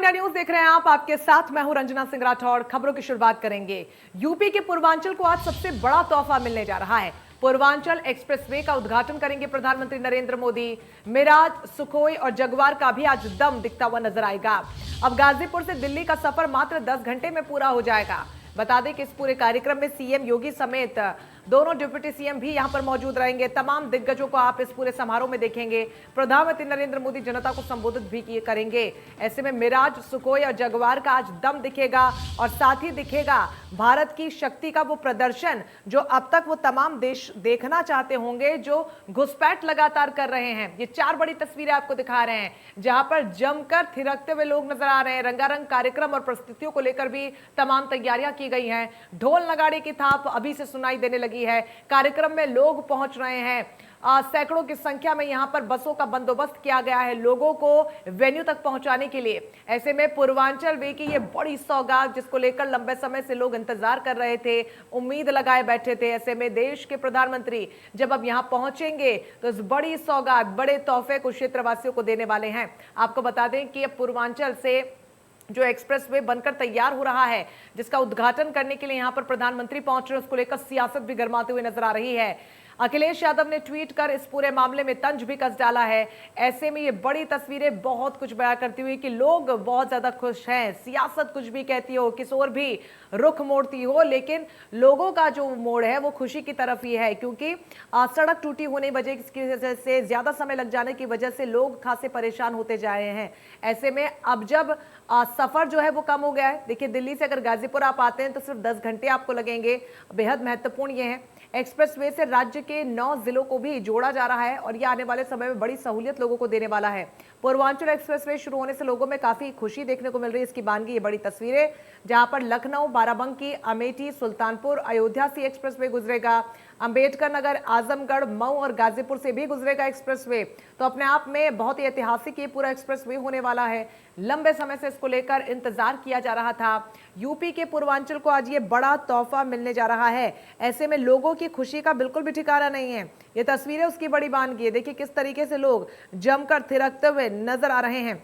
India news देख रहे हैं आप, आपके साथ मैं हूं रंजना सिंह राठौड़। खबरों की शुरुआत करेंगे। यूपी के पूर्वांचल को आज सबसे बड़ा तोहफा मिलने जा रहा है। पूर्वांचल एक्सप्रेसवे का उद्घाटन करेंगे प्रधानमंत्री नरेंद्र मोदी। मिराज, सुखोई और जगुआर का भी आज दम दिखता हुआ नजर आएगा। अब गाजीपुर से दिल्ली का सफर मात्र 10 घंटे में पूरा हो जाएगा। बता दें कि इस पूरे कार्यक्रम में सीएम योगी समेत दोनों डिप्टी सीएम भी यहां पर मौजूद रहेंगे। तमाम दिग्गजों को आप इस पूरे समारोह में देखेंगे। प्रधानमंत्री नरेंद्र मोदी जनता को संबोधित भी करेंगे। ऐसे में मिराज, सुखोई और जगुआर का आज दम दिखेगा और साथ ही दिखेगा भारत की शक्ति का वो प्रदर्शन जो अब तक वो तमाम देश देखना चाहते होंगे, जो घुसपैठ लगातार कर रहे हैं। ये 4 बड़ी तस्वीरें आपको दिखा रहे हैं जहां पर जमकर थिरकते हुए लोग नजर आ रहे हैं। रंगारंग कार्यक्रम और प्रस्तुतियों को लेकर भी तमाम तैयारियां की गई हैं। ढोल नगाड़े की थाप अभी से सुनाई देने लगी है। कार्यक्रम में लोग पहुंच रहे हैं। सैकड़ों की संख्या में यहां पर बसों का बंदोबस्त किया गया है लोगों को वेन्यू तक पहुंचाने के लिए। ऐसे में पूर्वांचल वे की ये बड़ी सौगात, जिसको लेकर लंबे समय से लोग इंतजार कर रहे थे, उम्मीद लगाए बैठे थे। ऐसे में देश के प्रधानमंत्री जब अब यहां पहुंचेंगे तो इस बड़ी सौगात, बड़े तोहफे को क्षेत्रवासियों को देने वाले हैं। आपको बता दें कि अब पूर्वांचल से जो एक्सप्रेसवे बनकर तैयार हो रहा है, जिसका उद्घाटन करने के लिए यहां पर प्रधानमंत्री पहुंच रहे हैं, उसको लेकर सियासत भी गरमाते हुए नजर आ रही है। अखिलेश यादव ने ट्वीट कर इस पूरे मामले में तंज भी कस डाला है। ऐसे में ये बड़ी तस्वीरें बहुत कुछ बयां करती हुई कि लोग बहुत ज्यादा खुश हैं। सियासत कुछ भी कहती हो, किस ओर भी रुख मोड़ती हो, लेकिन लोगों का जो मोड़ है वो खुशी की तरफ ही है, क्योंकि सड़क टूटी होने की वजह से ज्यादा समय लग जाने की वजह से लोग खासे परेशान होते जा रहे हैं। ऐसे में अब जब सफर जो है वो कम हो गया है। देखिए, दिल्ली से अगर गाजीपुर आप आते हैं तो सिर्फ 10 घंटे आपको लगेंगे। बेहद महत्वपूर्ण ये है। एक्सप्रेसवे से राज्य के 9 जिलों को भी जोड़ा जा रहा है और यह आने वाले समय में बड़ी सहूलियत लोगों को देने वाला है। पूर्वांचल एक्सप्रेसवे शुरू होने से लोगों में काफी खुशी देखने को मिल रही है। इसकी बानगी ये बड़ी तस्वीरें, जहां पर लखनऊ, बाराबंकी, अमेठी, सुल्तानपुर, अयोध्या से एक्सप्रेसवे गुजरेगा। अंबेडकर नगर, आजमगढ़, मऊ और गाजीपुर से भी गुजरेगा एक्सप्रेसवे। तो अपने आप में बहुत ही ऐतिहासिक ये पूरा एक्सप्रेसवे होने वाला है। लंबे समय से इसको लेकर इंतजार किया जा रहा था। यूपी के पूर्वांचल को आज ये बड़ा तोहफा मिलने जा रहा है। ऐसे में लोगों की खुशी का बिल्कुल भी ठिकाना नहीं है। ये तस्वीरें उसकी बड़ी बानगी है। देखिए किस तरीके से लोग जमकर थिरकते हुए नजर आ रहे हैं।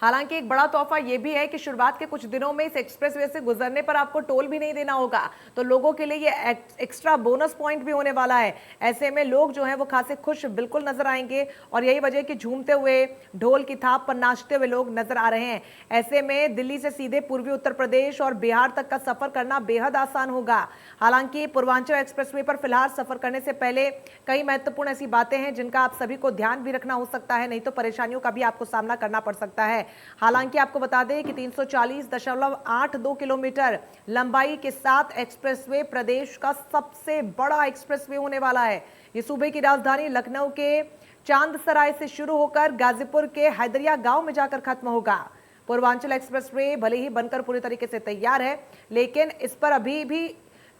हालांकि एक बड़ा तोहफा यह भी है कि शुरुआत के कुछ दिनों में इस एक्सप्रेसवे से गुजरने पर आपको टोल भी नहीं देना होगा, तो लोगों के लिए ये एक्स्ट्रा बोनस पॉइंट भी होने वाला है। ऐसे में लोग जो हैं वो खासे खुश बिल्कुल नजर आएंगे और यही वजह कि झूमते हुए, ढोल की थाप पर नाचते हुए लोग नजर आ रहे हैं। ऐसे में दिल्ली से सीधे पूर्वी उत्तर प्रदेश और बिहार तक का सफर करना बेहद आसान होगा। हालांकि पूर्वांचल एक्सप्रेसवे पर फिलहाल सफर करने से पहले कई महत्वपूर्ण ऐसी बातें हैं जिनका आप सभी को ध्यान भी रखना हो सकता है, नहीं तो परेशानियों का भी आपको सामना करना पड़ सकता है। हालांकि आपको बता दें कि 340.82 किलोमीटर लंबाई के साथ एक्सप्रेसवे प्रदेश का सबसे बड़ा एक्सप्रेसवे होने वाला है। ये सूबे की राजधानी लखनऊ के चांदसराय से शुरू होकर गाजीपुर के हैदरिया गांव में जाकर खत्म होगा। पूर्वांचल एक्सप्रेसवे भले ही बनकर पूरी तरीके से तैयार है, लेकिन इस पर अभी भी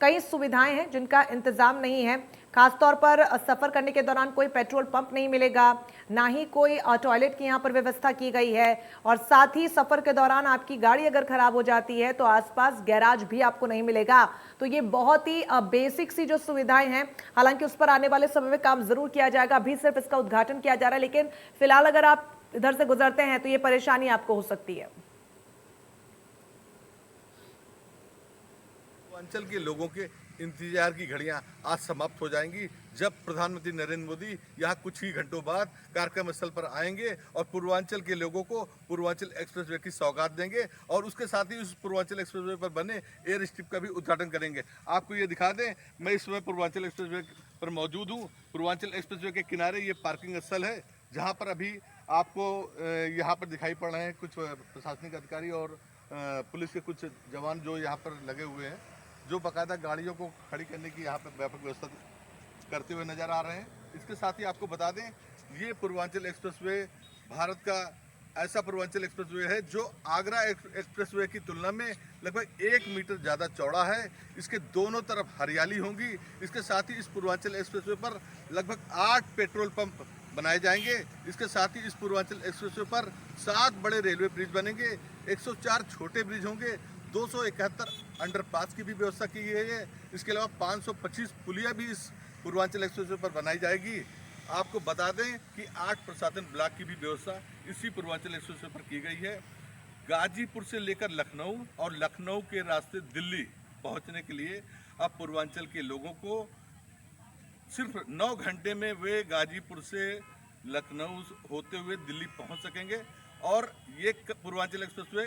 कई सुविधाएं हैं जिनका इंतजाम नहीं है। खासतौर पर सफर करने के दौरान कोई पेट्रोल पंप नहीं मिलेगा, ना ही कोई टॉयलेट की यहां पर व्यवस्था की गई है, और साथ ही सफर के दौरान आपकी गाड़ी अगर खराब हो जाती है तो आसपास गैराज भी आपको नहीं मिलेगा। तो ये बहुत ही बेसिक सी जो सुविधाएं हैं, हालांकि उस पर आने वाले समय में काम जरूर किया जाएगा। अभी सिर्फ इसका उद्घाटन किया जा रहा है, लेकिन फिलहाल अगर आप इधर से गुजरते हैं तो ये परेशानी आपको हो सकती है। पूर्वांचल के लोगों के इंतजार की घड़ियां आज समाप्त हो जाएंगी, जब प्रधानमंत्री नरेंद्र मोदी यहां कुछ ही घंटों बाद कार्यक्रम स्थल पर आएंगे और पूर्वांचल के लोगों को पूर्वांचल एक्सप्रेसवे की सौगात देंगे और उसके साथ ही उस पूर्वांचल एक्सप्रेसवे पर बने एयर स्ट्रिप का भी उद्घाटन करेंगे। आपको ये दिखा दें, मैं इस समय पूर्वांचल एक्सप्रेसवे पर मौजूद हूँ। पूर्वांचल एक्सप्रेसवे के किनारे ये पार्किंग स्थल है, जहाँ पर अभी आपको यहाँ पर दिखाई पड़ रहे हैं कुछ प्रशासनिक अधिकारी और पुलिस के कुछ जवान जो यहाँ पर लगे हुए हैं, जो बाकायदा गाड़ियों को खड़ी करने की यहाँ पर व्यापक व्यवस्था करते हुए नजर आ रहे हैं। इसके साथ ही आपको बता दें, ये पूर्वांचल एक्सप्रेसवे भारत का ऐसा पूर्वांचल एक्सप्रेसवे है जो आगरा एक्सप्रेसवे की तुलना में लगभग 1 मीटर ज़्यादा चौड़ा है। इसके दोनों तरफ हरियाली होंगी। इसके साथ ही इस पूर्वांचल एक्सप्रेसवे पर लगभग 8 पेट्रोल पंप बनाए जाएंगे। इसके साथ ही इस पूर्वांचल एक्सप्रेसवे पर 7 बड़े रेलवे ब्रिज बनेंगे, 104 छोटे ब्रिज होंगे, 271 अंडरपास की भी व्यवस्था की गई है। इसके अलावा 525 पुलियाँ भी इस पूर्वांचल एक्सप्रेसवे पर बनाई जाएगी। आपको बता दें कि 8 प्रशासन ब्लॉक की भी व्यवस्था इसी पूर्वांचल एक्सप्रेसवे पर की गई है। गाजीपुर से लेकर लखनऊ और लखनऊ के रास्ते दिल्ली पहुंचने के लिए अब पूर्वांचल के लोगों को सिर्फ 9 घंटे में वे गाजीपुर से लखनऊ होते हुए दिल्ली पहुंच सकेंगे। और ये पूर्वांचल एक्सप्रेसवे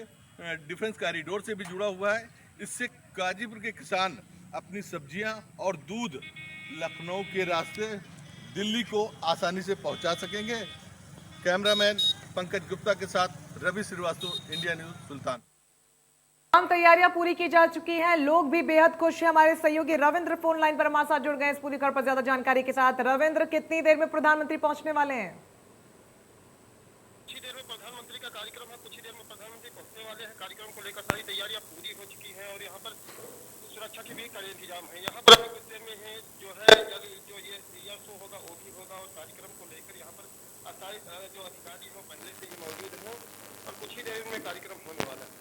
डिफेंस कॉरिडोर से भी जुड़ा हुआ है। इससे गाजीपुर के किसान अपनी सब्जियां और दूध लखनऊ के रास्ते दिल्ली को आसानी से पहुंचा सकेंगे। कैमरामैन पंकज गुप्ता के साथ रवि श्रीवास्तव, इंडिया न्यूज, सुल्तान। तमाम तैयारियां पूरी की जा चुकी हैं, लोग भी बेहद खुश हैं। हमारे सहयोगी रविंद्र फोन लाइन पर हमारे साथ जुड़ गए इस पूरी खबर पर ज्यादा जानकारी के साथ। रविंद्र, कितनी देर में प्रधानमंत्री पहुंचने वाले हैं? कुछ ही देर में प्रधानमंत्री का कार्यक्रम है, कुछ ही देर में प्रधानमंत्री पहुंचने वाले हैं। कार्यक्रम को लेकर सारी तैयारियां पूरी हो चुकी हैं और यहाँ पर सुरक्षा के भी कड़े इंतजाम है। यहाँ पर कुछ देर में है जो ये एयर शो होगा वो भी होगा और कार्यक्रम को लेकर यहाँ पर जो अधिकारी हो पहले से ही मौजूद हो और कुछ ही देर में कार्यक्रम होने वाला है।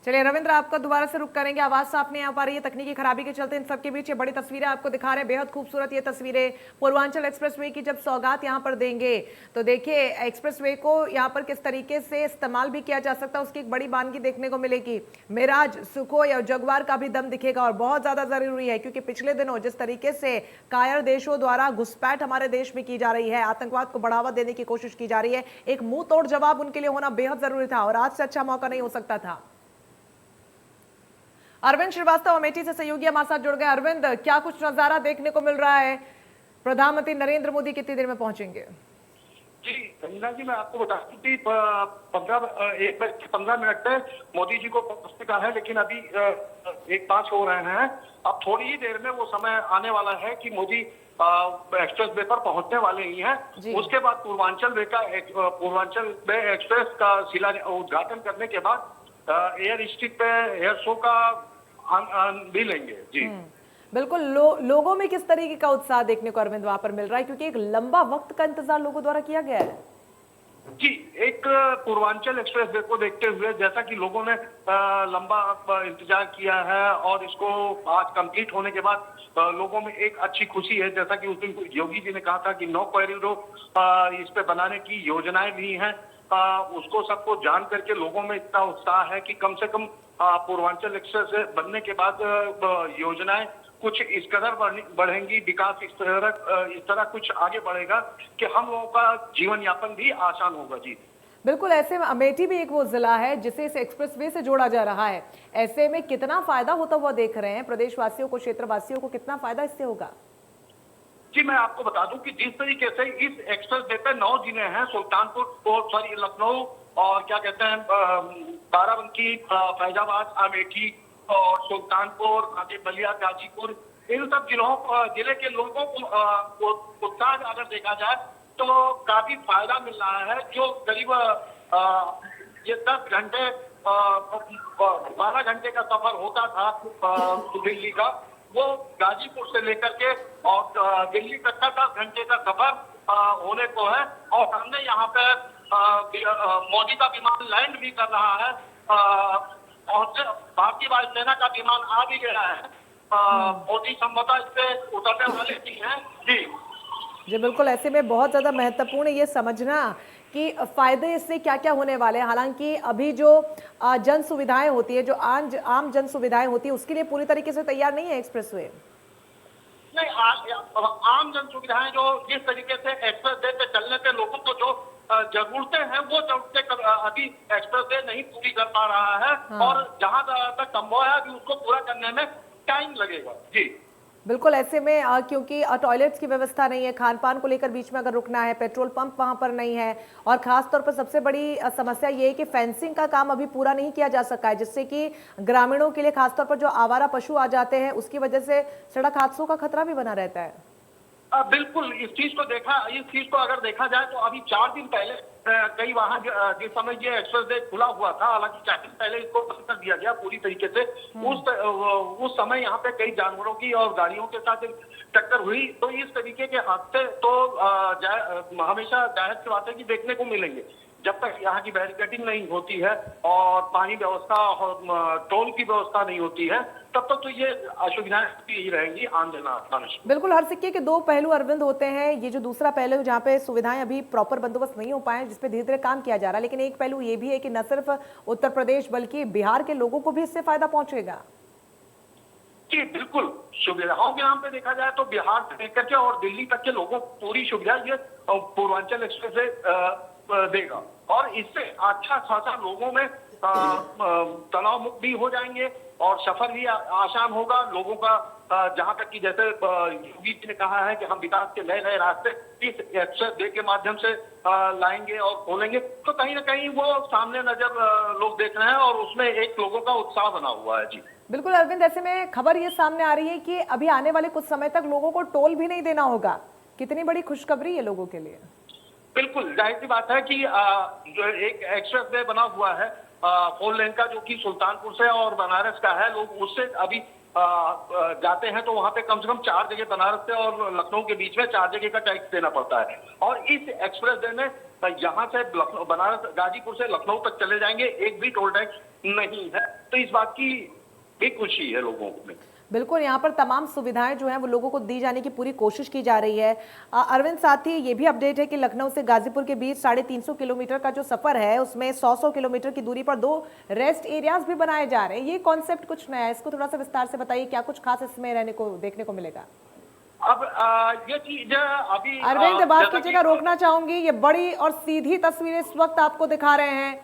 चलिए रविंद्र, आपका दोबारा से रुक करेंगे, आवाज साफ नहीं आ पा रही है तकनीकी खराबी के चलते। इन सबके बीच ये बड़ी तस्वीरें आपको दिखा रहे हैं, बेहद खूबसूरत ये तस्वीरें पूर्वांचल एक्सप्रेसवे की जब सौगात यहाँ पर देंगे तो देखिए एक्सप्रेसवे को यहाँ पर किस तरीके से इस्तेमाल भी किया जा सकता है, उसकी एक बड़ी बानगी देखने को मिलेगी। मिराज, सुखोई और जगुआर का भी दम दिखेगा और बहुत ज्यादा जरूरी है क्योंकि पिछले दिनों जिस तरीके से कायर देशों द्वारा घुसपैठ हमारे देश में की जा रही है, आतंकवाद को बढ़ावा देने की कोशिश की जा रही है, एक मुंह तोड़ जवाब उनके लिए होना बेहद जरूरी था और आज से अच्छा मौका नहीं हो सकता था। अरविंद श्रीवास्तव अमेठी से सहयोगी हमारे साथ जुड़ गए। अरविंद, क्या कुछ नजारा देखने को मिल रहा है? प्रधानमंत्री नरेंद्र मोदी कितनी देर में पहुंचेंगे? जी रंजना जी, मैं आपको बता दूं कि 1:15 पे मोदी जी को पहुंचने का है, लेकिन अभी 1:05 हो रहे हैं। अब थोड़ी ही देर में वो समय आने वाला है कि मोदी एक्सप्रेस वे पर पहुंचने वाले ही हैं। उसके बाद पूर्वांचल वे एक्सप्रेस का उद्घाटन करने के बाद एयर स्ट्रिप पे एयर शो का भी लेंगे। जी बिल्कुल। लोगों में किस तरीके का उत्साह देखने को अरविंद वहां पर मिल रहा है, क्योंकि एक लंबा वक्त का इंतजार लोगों द्वारा किया गया है? जी, एक पूर्वांचल एक्सप्रेस वे को देखते हुए जैसा कि लोगों ने लंबा इंतजार किया है और इसको आज कंप्लीट होने के बाद लोगों में एक अच्छी खुशी है। जैसा कि उस दिन योगी जी ने कहा था कि 9 कॉरिडोर इस पे बनाने की योजनाएं भी हैं, उसको सबको जान करके लोगों में इतना उत्साह है कि कम से कम पूर्वांचल एक्सप्रेस बनने के बाद योजनाएं कुछ इस कदर बढ़ेंगी, विकास इस तरह कुछ आगे बढ़ेगा कि हम लोगों का जीवन यापन भी आसान होगा। जी बिल्कुल। ऐसे में अमेठी भी एक वो जिला है जिसे इस एक्सप्रेसवे से जोड़ा जा रहा है, ऐसे में कितना फायदा होता हुआ देख रहे हैं प्रदेशवासियों को, क्षेत्रवासियों को कितना फायदा इससे होगा? जी, मैं आपको बता दूं कि जिस तरीके से इस एक्सप्रेस वे पे 9 जिले हैं, लखनऊ और क्या कहते हैं बाराबंकी, फैजाबाद, अमेठी और सुल्तानपुर, बलिया, गाजीपुर, इन सब जिले के लोगों को उत्साह अगर देखा जाए तो काफी फायदा मिल रहा है। जो करीब ये 10 घंटे 12 घंटे का सफर होता था दिल्ली का, वो गाजीपुर से लेकर के और दिल्ली तक का 10 घंटे का सफर होने को है। और हमने यहाँ पे मोदी का विमान लैंड भी कर रहा है और भारतीय वायुसेना का विमान आ भी गया है। मोदी संभवतः इस पे उतरने वाले भी हैं। जी बिल्कुल। ऐसे में बहुत ज्यादा महत्वपूर्ण ये समझना कि फायदे इससे क्या क्या होने वाले हैं। हालांकि अभी जो जन सुविधाएं होती है, जो आम जन सुविधाएं होती है, उसके लिए पूरी तरीके से तैयार नहीं है एक्सप्रेसवे। नहीं, आम जन सुविधाएं जो जिस तरीके से एक्सप्रेस वे पे चलने पे लोगों को जो जरूरतें हैं वो जरूरतें अभी एक्सप्रेस वे नहीं पूरी कर पा रहा है। और जहां तक संभव है अभी उसको पूरा करने में टाइम लगेगा। जी बिल्कुल। ऐसे में क्योंकि टॉयलेट्स की व्यवस्था नहीं है, खान पान को लेकर बीच में अगर रुकना है, पेट्रोल पंप वहां पर नहीं है, और खास तौर पर सबसे बड़ी समस्या ये है कि फेंसिंग का काम अभी पूरा नहीं किया जा सका है, जिससे कि ग्रामीणों के लिए खासतौर पर जो आवारा पशु आ जाते हैं उसकी वजह से सड़क हादसों का खतरा भी बना रहता है। बिल्कुल। इस चीज को अगर देखा जाए तो अभी 4 दिन पहले कई वहां जिस समय ये एक्सप्रेस वे खुला हुआ था, हालांकि 4 दिन पहले इसको बंद कर दिया गया पूरी तरीके से। उस समय यहाँ पे कई जानवरों की और गाड़ियों के साथ टक्कर हुई। तो इस तरीके के हादसे तो हमेशा जाहिर सी बात है कि देखने को मिलेंगे। जब तक यहाँ की बैरिकेडिंग नहीं होती है और पानी व्यवस्था और टोल की व्यवस्था नहीं होती है, तब तक तो ये असुविधाएं ही रहेंगी आने जाने में। बिल्कुल, हर सिक्के के दो पहलू अरविंद होते हैं। ये जो दूसरा पहलू जहाँ पे सुविधाएं अभी प्रॉपर बंदोबस्त नहीं हो पाए, जिसपे धीरे धीरे काम किया जा रहा है, लेकिन एक पहलू ये भी है कि न सिर्फ उत्तर प्रदेश बल्कि बिहार के लोगों को भी इससे फायदा पहुंचेगा। जी बिल्कुल, सुविधाओं के नाम पे देखा जाए तो बिहार से लेकर के और दिल्ली तक के लोगों को पूरी सुविधा ये पूर्वांचल एक्सप्रेस वे देगा और इससे अच्छा खासा लोगों में तनाव मुक्त भी हो जाएंगे और सफर भी आसान होगा लोगों का। जहां तक कि जैसे योगी जी ने कहा है कि हम विकास के नए नए रास्ते इस एक्सप्रेस वे के माध्यम से लाएंगे और खोलेंगे, तो कहीं ना कहीं वो सामने नजर लोग देख रहे हैं और उसमें एक लोगों का उत्साह बना हुआ है। जी बिल्कुल अरविंद, ऐसे में खबर ये सामने आ रही है कि अभी आने वाले कुछ समय तक लोगों को टोल भी नहीं देना होगा। कितनी बड़ी खुशखबरी है लोगों के लिए। बिल्कुल जाहिर सी बात है कि जो एक एक्सप्रेस वे बना हुआ है 4 लेन का, जो कि सुल्तानपुर से और बनारस का है, लोग उससे अभी जाते हैं तो वहां पे कम से कम 4 जगह बनारस से और लखनऊ के बीच में 4 जगह का टैक्स देना पड़ता है और इस एक्सप्रेस वे में यहाँ से बनारस गाजीपुर से लखनऊ तक चले जाएंगे, एक भी टोल टैक्स नहीं है। तो इस बात की भी खुशी है लोगों में। बिल्कुल, यहाँ पर तमाम सुविधाएं जो हैं वो लोगों को दी जाने की पूरी कोशिश की जा रही है। अरविंद, साथ ही ये भी अपडेट है कि लखनऊ से गाजीपुर के बीच 350 किलोमीटर का जो सफर है उसमें 100 किलोमीटर की दूरी पर 2 रेस्ट एरियाज भी बनाए जा रहे हैं। ये कॉन्सेप्ट कुछ नया है, इसको थोड़ा सा विस्तार से बताइए, क्या कुछ खास इसमें रहने को देखने को मिलेगा। अब ये चीज अभी अरविंद, बात की जगह रोकना चाहूंगी, ये बड़ी और सीधी तस्वीरें इस वक्त आपको दिखा रहे हैं।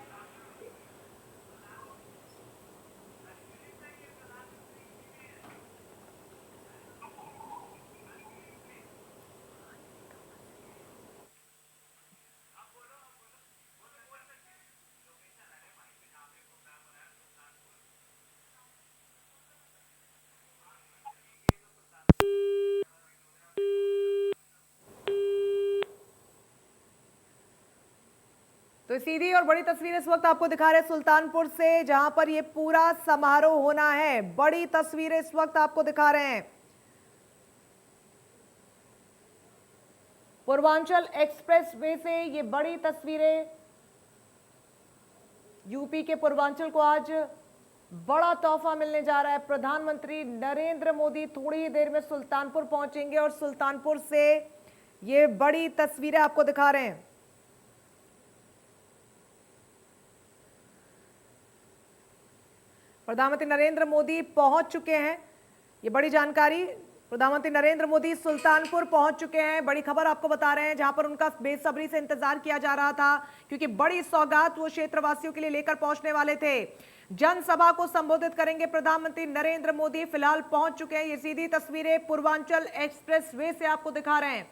तो सीधी और बड़ी तस्वीर इस वक्त आपको दिखा रहे हैं सुल्तानपुर से, जहां पर ये पूरा समारोह होना है। बड़ी तस्वीरें इस वक्त आपको दिखा रहे हैं। पूर्वांचल एक्सप्रेस वे से ये बड़ी तस्वीरें। यूपी के पूर्वांचल को आज बड़ा तोहफा मिलने जा रहा है। प्रधानमंत्री नरेंद्र मोदी थोड़ी ही देर में सुल्तानपुर पहुंचेंगे और सुल्तानपुर से ये बड़ी तस्वीरें आपको दिखा रहे हैं। प्रधानमंत्री नरेंद्र मोदी पहुंच चुके हैं। ये बड़ी जानकारी, प्रधानमंत्री नरेंद्र मोदी सुल्तानपुर पहुंच चुके हैं। बड़ी खबर आपको बता रहे हैं, जहां पर उनका बेसब्री से इंतजार किया जा रहा था, क्योंकि बड़ी सौगात वो क्षेत्रवासियों के लिए लेकर पहुंचने वाले थे। जनसभा को संबोधित करेंगे प्रधानमंत्री नरेंद्र मोदी, फिलहाल पहुंच चुके हैं। ये सीधी तस्वीरें पूर्वांचल एक्सप्रेस वे से आपको दिखा रहे हैं।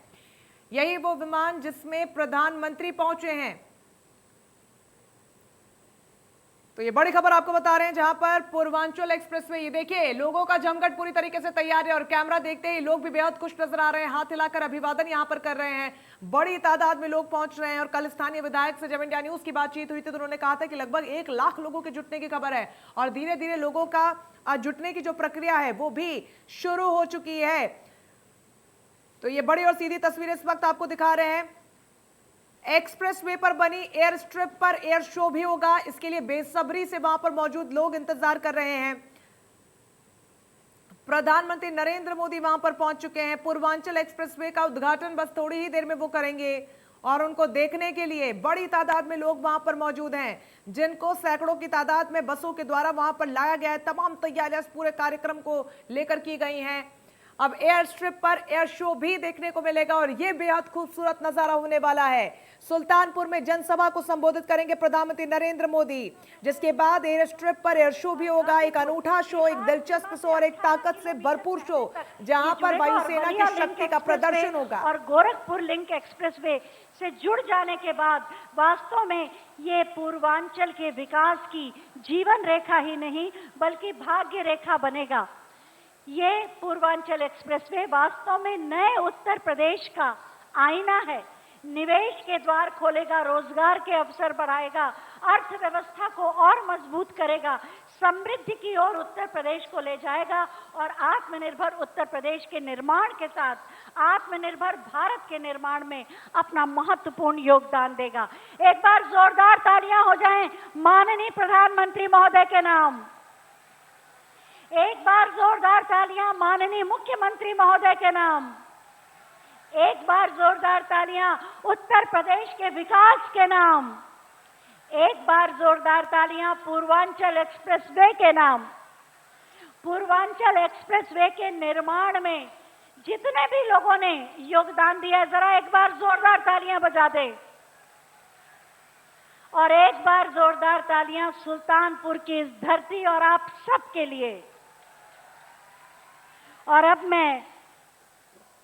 यही वो विमान जिसमें प्रधानमंत्री पहुंचे हैं। तो ये बड़ी खबर आपको बता रहे हैं, जहां पर पूर्वांचल एक्सप्रेसवे, ये देखिए लोगों का जमघट पूरी तरीके से तैयार है और कैमरा देखते ही लोग भी बेहद खुश नजर आ रहे हैं, हाथ हिलाकर अभिवादन यहां पर कर रहे हैं। बड़ी तादाद में लोग पहुंच रहे हैं और कल स्थानीय विधायक से जब इंडिया न्यूज की बातचीत हुई थी तो उन्होंने कहा था कि लगभग 1 लाख लोगों के जुटने की खबर है और धीरे धीरे लोगों का जुटने की जो प्रक्रिया है वो भी शुरू हो चुकी है। तो ये बड़ी और सीधी तस्वीर इस वक्त आपको दिखा रहे हैं। एक्सप्रेसवे पर बनी एयर स्ट्रिप पर एयर शो भी होगा, इसके लिए बेसब्री से वहां पर मौजूद लोग इंतजार कर रहे हैं। प्रधानमंत्री नरेंद्र मोदी वहां पर पहुंच चुके हैं। पूर्वांचल एक्सप्रेसवे का उद्घाटन बस थोड़ी ही देर में वो करेंगे और उनको देखने के लिए बड़ी तादाद में लोग वहां पर मौजूद हैं, जिनको सैकड़ों की तादाद में बसों के द्वारा वहां पर लाया गया है। तमाम तैयारियां इस पूरे कार्यक्रम को लेकर की गई हैं। अब एयर स्ट्रिप पर एयर शो भी देखने को मिलेगा और यह बेहद खूबसूरत नजारा होने वाला है। सुल्तानपुर में जनसभा को संबोधित करेंगे प्रधानमंत्री नरेंद्र मोदी, जिसके बाद एयर स्ट्रिप पर एयर शो भी होगा। एक अनूठा शो, एक दिलचस्प शो और एक ताकत से भरपूर शो, जहां पर वायुसेना की शक्ति का प्रदर्शन होगा। और गोरखपुर लिंक एक्सप्रेसवे से जुड़ जाने के बाद वास्तव में ये पूर्वांचल के विकास की जीवन रेखा ही नहीं बल्कि भाग्य रेखा बनेगा। ये पूर्वांचल एक्सप्रेसवे वास्तव में नए उत्तर प्रदेश का आईना है। निवेश के द्वार खोलेगा, रोजगार के अवसर बढ़ाएगा, अर्थव्यवस्था को और मजबूत करेगा, समृद्धि की ओर उत्तर प्रदेश को ले जाएगा और आत्मनिर्भर उत्तर प्रदेश के निर्माण के साथ आत्मनिर्भर भारत के निर्माण में अपना महत्वपूर्ण योगदान देगा। एक बार जोरदार तालियां हो जाएं माननीय प्रधानमंत्री महोदय के नाम। एक बार जोरदार तालियां माननीय मुख्यमंत्री महोदय के नाम। एक बार जोरदार तालियां उत्तर प्रदेश के विकास के नाम। एक बार जोरदार तालियां पूर्वांचल एक्सप्रेसवे के नाम। पूर्वांचल एक्सप्रेसवे के निर्माण में जितने भी लोगों ने योगदान दिया, जरा एक बार जोरदार तालियां बजा दें। और एक बार जोरदार तालियां सुल्तानपुर की इस धरती और आप सबके लिए। और अब मैं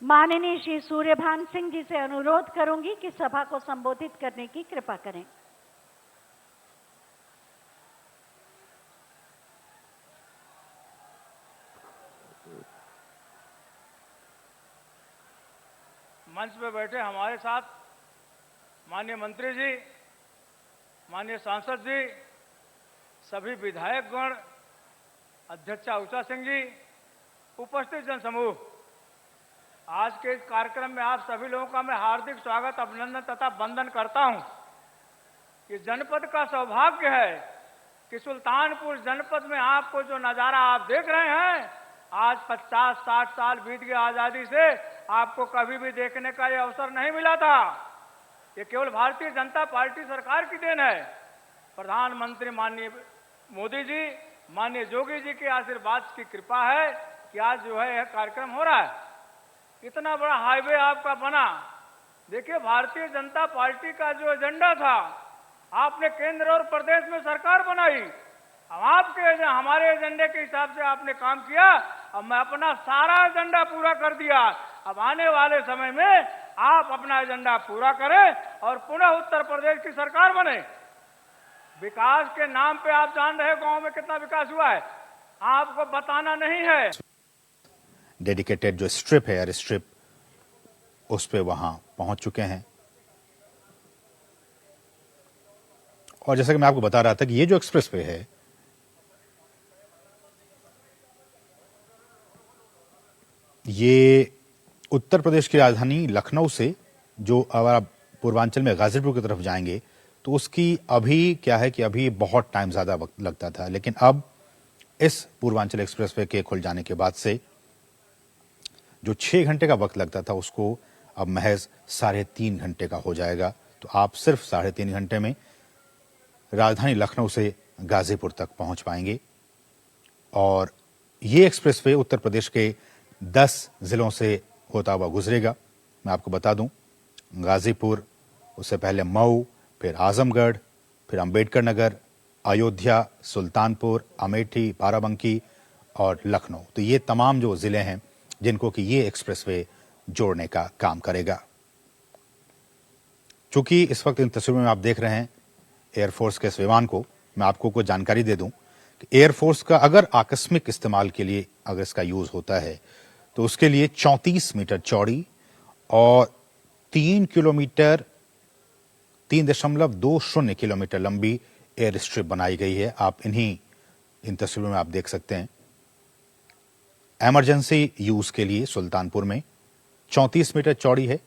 माननीय श्री सूर्यभान सिंह जी से अनुरोध करूंगी कि सभा को संबोधित करने की कृपा करें। मंच पे बैठे हमारे साथ माननीय मंत्री जी, माननीय सांसद जी, सभी विधायक गण, अध्यक्षा उषा सिंह जी, उपस्थित जनसमूह, आज के इस कार्यक्रम में आप सभी लोगों का मैं हार्दिक स्वागत, अभिनंदन तथा वंदन करता हूं। इस जनपद का सौभाग्य है कि सुल्तानपुर जनपद में आपको जो नजारा आप देख रहे हैं, आज 50-60 साल बीत गए आजादी से, आपको कभी भी देखने का यह अवसर नहीं मिला था। ये केवल भारतीय जनता पार्टी सरकार की देन है। प्रधानमंत्री माननीय मोदी जी, माननीय योगी जी के आशीर्वाद की कृपा है कि आज जो है यह कार्यक्रम हो रहा है। इतना बड़ा हाईवे आपका बना। देखिए, भारतीय जनता पार्टी का जो एजेंडा था, आपने केंद्र और प्रदेश में सरकार बनाई। अब हमारे एजेंडे के हिसाब से आपने काम किया। अब मैं अपना सारा एजेंडा पूरा कर दिया। अब आने वाले समय में आप अपना एजेंडा पूरा करें और पुनः उत्तर प्रदेश की सरकार बने। विकास के नाम पे आप जान रहे गांव में कितना विकास हुआ है, आपको बताना नहीं है। डेडिकेटेड जो स्ट्रिप है, एयर स्ट्रिप, उस पे वहां पहुंच चुके हैं। और जैसा कि मैं आपको बता रहा था कि ये जो एक्सप्रेसवे है, ये उत्तर प्रदेश की राजधानी लखनऊ से जो अगर आप पूर्वांचल में गाजीपुर की तरफ जाएंगे तो उसकी अभी क्या है कि अभी बहुत टाइम ज्यादा वक्त लगता था, लेकिन अब इस पूर्वांचल एक्सप्रेसवे के खुल जाने के बाद से जो 6 घंटे का वक्त लगता था उसको अब महज 3.5 घंटे का हो जाएगा। तो आप सिर्फ 3.5 घंटे में राजधानी लखनऊ से गाजीपुर तक पहुंच पाएंगे। और ये एक्सप्रेसवे उत्तर प्रदेश के 10 जिलों से होता हुआ गुजरेगा। मैं आपको बता दूं, गाजीपुर, उससे पहले मऊ, फिर आजमगढ़, फिर अंबेडकर नगर, अयोध्या, सुल्तानपुर, अमेठी, बाराबंकी और लखनऊ। तो ये तमाम जो जिले हैं जिनको कि ये एक्सप्रेसवे जोड़ने का काम करेगा। चूंकि इस वक्त इन तस्वीरों में आप देख रहे हैं एयरफोर्स के इस विमान को, मैं आपको कुछ जानकारी दे दूं कि एयरफोर्स का अगर आकस्मिक इस्तेमाल के लिए अगर इसका यूज होता है तो उसके लिए 34 मीटर चौड़ी और 3.20 किलोमीटर लंबी एयर स्ट्रिप बनाई गई है। आप इन तस्वीरों में आप देख सकते हैं। इमरजेंसी यूज के लिए सुल्तानपुर में 34 मीटर चौड़ी है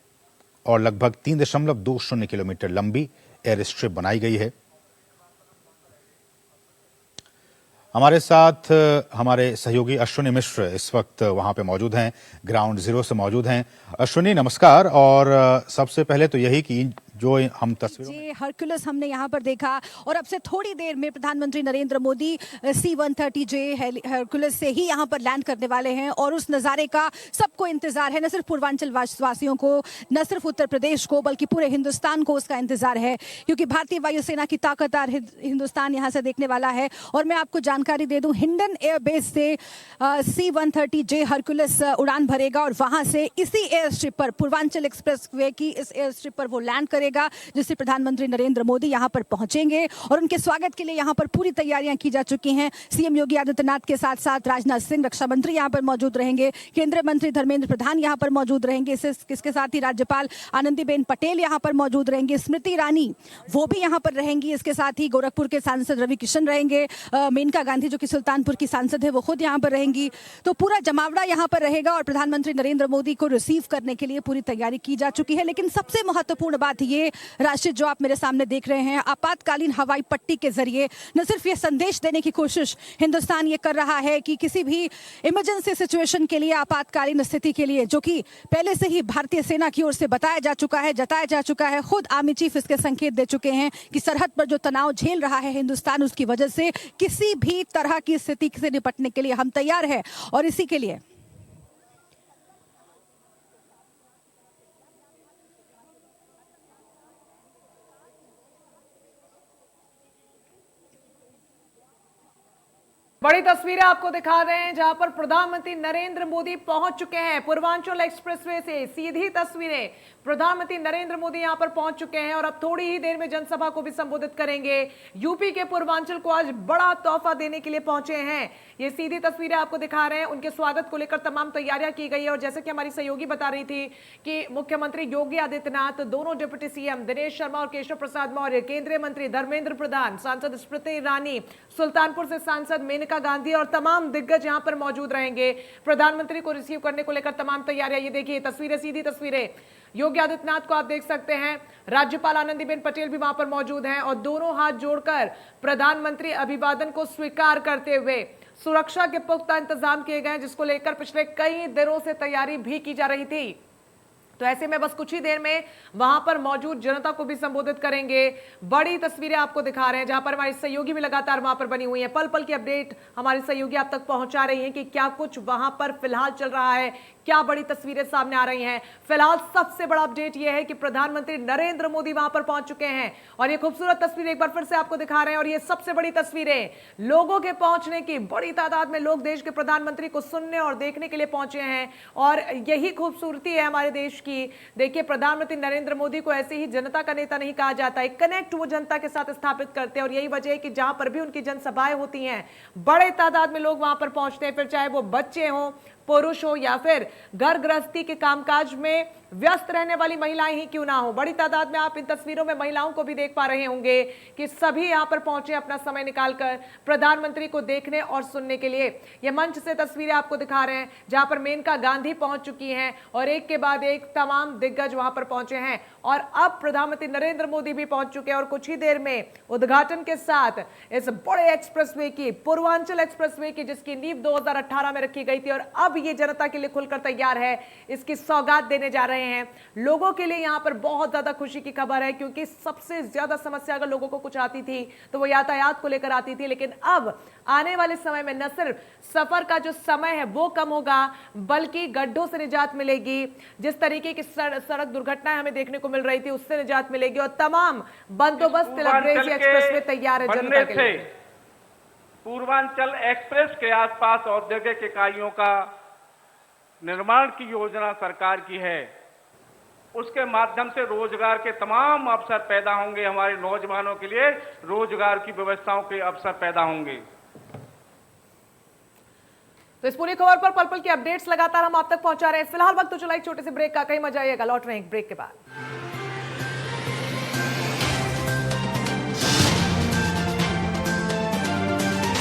और लगभग 3.20 किलोमीटर लंबी एयर स्ट्रिप बनाई गई है। हमारे साथ हमारे सहयोगी अश्विनी मिश्र इस वक्त वहां पे मौजूद हैं, ग्राउंड जीरो से मौजूद हैं। अश्विनी नमस्कार। और सबसे पहले तो यही कि जो हम तस्वीरों हरकुलस हमने यहाँ पर देखा और अब से थोड़ी देर में प्रधानमंत्री नरेंद्र मोदी C-130J हरकुलस से ही यहाँ पर लैंड करने वाले हैं और उस नज़ारे का सबको इंतजार है, न सिर्फ पूर्वांचल वासियों को, न सिर्फ उत्तर प्रदेश को, बल्कि पूरे हिंदुस्तान को उसका इंतजार है, क्योंकि भारतीय वायुसेना की ताकतवर हिंदुस्तान यहाँ से देखने वाला है। और मैं आपको जानकारी दे दूं, हिंडन एयरबेस से C-130J हरकुलस उड़ान भरेगा और वहां से इसी एयर स्ट्रिप पर, पूर्वांचल एक्सप्रेसवे की इस एयर स्ट्रिप पर वो लैंड करेगा करेगा, जिससे प्रधानमंत्री नरेंद्र मोदी यहाँ पर पहुंचेंगे और उनके स्वागत के लिए यहाँ पर पूरी तैयारियां की जा चुकी हैं। सीएम योगी आदित्यनाथ के साथ साथ राजनाथ सिंह रक्षा मंत्री यहाँ पर मौजूद रहेंगे, केंद्रीय मंत्री धर्मेंद्र प्रधान यहाँ पर मौजूद रहेंगे, इसके साथ ही राज्यपाल आनंदीबेन पटेल यहाँ पर मौजूद रहेंगे, स्मृति ईरानी वो भी यहाँ पर रहेंगी, इसके साथ ही गोरखपुर के सांसद रवि किशन रहेंगे, मेनका गांधी जो कि सुल्तानपुर की सांसद है वो खुद यहाँ पर रहेंगी। तो पूरा जमावड़ा यहाँ पर रहेगा और प्रधानमंत्री नरेंद्र मोदी को रिसीव करने के लिए पूरी तैयारी की जा चुकी है। लेकिन सबसे महत्वपूर्ण बात ये राशि जो आप मेरे सामने देख रहे हैं, आपातकालीन हवाई पट्टी के जरिए न सिर्फ ये संदेश देने की कोशिश हिंदुस्तान ये कर रहा है कि किसी भी इमरजेंसी सिचुएशन के लिए, आपातकालीन स्थिति के लिए, जो कि पहले से ही भारतीय सेना की ओर से बताया जा चुका है, जताया जा चुका है, खुद आर्मी चीफ इसके संकेत दे चुके हैं कि सरहद पर जो तनाव झेल रहा है हिंदुस्तान, उसकी वजह से किसी भी तरह की स्थिति से निपटने के लिए हम तैयार हैं। और इसी के लिए बड़ी तस्वीरें आपको दिखा रहे हैं जहां पर प्रधानमंत्री नरेंद्र मोदी पहुंच चुके हैं। पूर्वांचल एक्सप्रेसवे से सीधी तस्वीरें, प्रधानमंत्री नरेंद्र मोदी यहां पर पहुंच चुके हैं और अब थोड़ी ही देर में जनसभा को भी संबोधित करेंगे। यूपी के पूर्वांचल को आज बड़ा तोहफा देने के लिए पहुंचे हैं। ये सीधी तस्वीरें आपको दिखा रहे हैं। उनके स्वागत को लेकर तमाम तैयारियां की गई है और जैसे कि हमारी सहयोगी बता रही थी कि मुख्यमंत्री योगी आदित्यनाथ, दोनों डिप्टी सीएम दिनेश शर्मा और केशव प्रसाद मौर्य, केंद्रीय मंत्री धर्मेंद्र प्रधान, सांसद स्मृति ईरानी, सुल्तानपुर से सांसद मेनका गांधी और तमाम दिग्गज यहां पर मौजूद रहेंगे। प्रधानमंत्री को रिसीव करने को लेकर तमाम तैयारियां, ये देखिए तस्वीरें, सीधी तस्वीरें योगी आदित्यनाथ को आप देख सकते हैं। राज्यपाल आनंदीबेन पटेल भी वहां पर मौजूद हैं और दोनों हाथ जोड़कर प्रधानमंत्री अभिवादन को स्वीकार करते हुए सुरक्षा के पुख्ता इंतजाम किए गए, जिसको लेकर पिछले कई दिनों से तैयारी भी की जा रही थी। तो ऐसे में बस कुछ ही देर में वहां पर मौजूद जनता को भी संबोधित करेंगे। बड़ी तस्वीरें आपको दिखा रहे हैं जहां पर हमारी सहयोगी भी लगातार वहां पर बनी हुई है। पल पल की अपडेट हमारी सहयोगी आप तक पहुंचा रही हैं कि क्या कुछ वहां पर फिलहाल चल रहा है, क्या बड़ी तस्वीरें सामने आ रही हैं। फिलहाल सबसे बड़ा अपडेट यह है कि प्रधानमंत्री नरेंद्र मोदी वहां पर पहुंच चुके हैं और ये खूबसूरत तस्वीर एक बार फिर से आपको दिखा रहे हैं। और ये सबसे बड़ी तस्वीरें लोगों के पहुंचने की, बड़ी तादाद में लोग देश के प्रधानमंत्री को सुनने और देखने के लिए पहुंचे हैं और यही खूबसूरती है हमारे देश की। देखिए, प्रधानमंत्री नरेंद्र मोदी को ऐसे ही जनता का नेता नहीं कहा जाता है, कनेक्ट वो जनता के साथ स्थापित करते हैं और यही वजह है कि जहां पर भी उनकी जनसभाएं होती हैं, बड़े तादाद में लोग वहां पर पहुंचते हैं, फिर चाहे वो बच्चे हों, पुरुष हो या फिर घर गृहस्थी के कामकाज में व्यस्त रहने वाली महिलाएं ही क्यों ना हो। बड़ी तादाद में आप इन तस्वीरों में महिलाओं को भी देख पा रहे होंगे कि सभी यहां पर पहुंचे अपना समय निकालकर प्रधानमंत्री को देखने और सुनने के लिए। ये मंच से तस्वीरें आपको दिखा रहे हैं जहां पर मेनका गांधी पहुंच चुकी हैं और एक के बाद एक तमाम दिग्गज वहां पर पहुंचे हैं और अब प्रधानमंत्री नरेंद्र मोदी भी पहुंच चुके हैं और कुछ ही देर में उद्घाटन के साथ इस बड़े एक्सप्रेसवे की, पूर्वांचल एक्सप्रेसवे की, जिसकी नींव 2018 में रखी गई थी और अब ये जनता के लिए खुलकर तैयार है, इसकी सौगात देने जा रहे हैं। लोगों के लिए यहां पर बहुत ज्यादा खुशी की खबर है क्योंकि सबसे ज्यादा समस्या अगर लोगों को कुछ आती थी तो वो यातायात को लेकर आती थी, लेकिन अब आने वाले समय में न सिर्फ सफर का जो समय है वो कम होगा बल्कि गड्ढों से निजात मिलेगी। जिस तरीके की सड़क दुर्घटनाएं हमें देखने को मिल रही थी उससे निजात मिलेगी और तमाम बंदोबस्त एक्सप्रेस में तैयार है जनता के लिए। पूर्वांचल एक्सप्रेस के आसपास औद्योगिक इकाइयों का निर्माण की योजना सरकार की है। उसके माध्यम से रोजगार के तमाम अवसर पैदा होंगे, हमारे नौजवानों के लिए रोजगार की व्यवस्थाओं के अवसर पैदा होंगे। तो इस पूरी खबर पर पल पल की अपडेट्स लगातार हम आप तक पहुंचा रहे हैं। फिलहाल वक्त तो चला एक छोटे से ब्रेक का, कहीं मजा आइएगा, लौट रहे हैं एक ब्रेक के बाद।